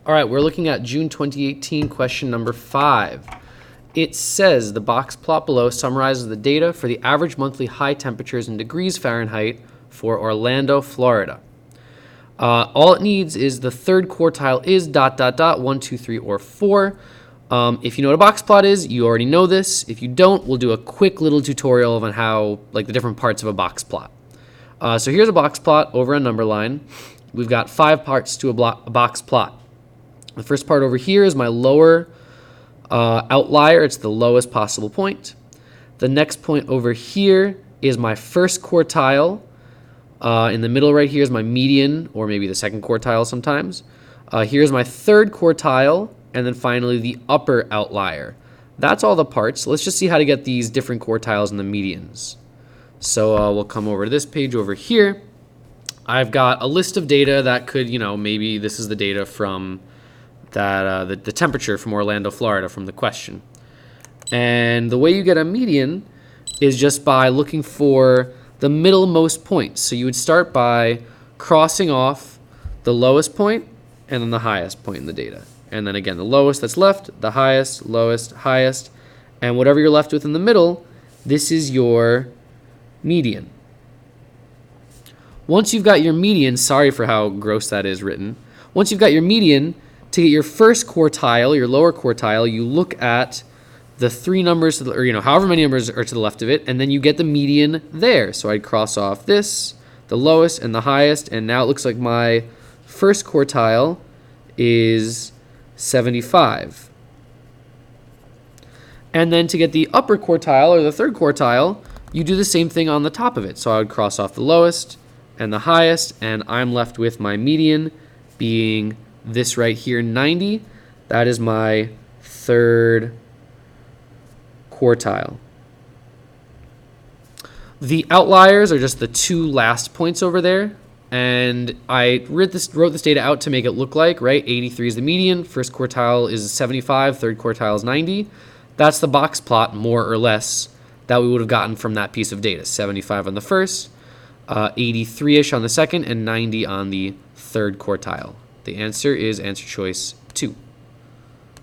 All right, we're looking at June 2018, question number 5. It says the box plot below summarizes the data for the average monthly high temperatures in degrees Fahrenheit for Orlando, Florida. All it needs is the third quartile is ... 1, 2, 3, or 4. If you know what a box plot is, you already know this. If you don't, we'll do a quick little tutorial on how, like, the different parts of a box plot. So here's a box plot over a number line. We've got 5 parts to a box plot. The first part over here is my lower outlier. It's the lowest possible point. The next point over here is my first quartile. In the middle right here is my median, or maybe the second quartile sometimes. Here's my third quartile, and then finally the upper outlier. That's all the parts. Let's just see how to get these different quartiles and the medians. So we'll come over to this page over here. I've got a list of data that could, maybe this is the data from that the temperature from Orlando, Florida, from the question. And the way you get a median is just by looking for the middlemost point. So you would start by crossing off the lowest point and then the highest point in the data. And then again, the lowest that's left, the highest, lowest, highest, and whatever you're left with in the middle, this is your median. Once you've got your median, sorry for how gross that is written. Once you've got your median, to get your first quartile, your lower quartile, you look at the 3 numbers, or however many numbers are to the left of it, and then you get the median there. So I'd cross off this, the lowest and the highest, and now it looks like my first quartile is 75. And then to get the upper quartile, or the third quartile, you do the same thing on the top of it. So I would cross off the lowest and the highest, and I'm left with my median being this right here, 90. That is my third quartile. The outliers are just the 2 last points over there. And I wrote this data out to make it look like, right, 83 is the median, first quartile is 75, third quartile is 90. That's the box plot, more or less, that we would have gotten from that piece of data. 75 on the first, 83-ish on the second, and 90 on the third quartile. The answer is answer choice 2.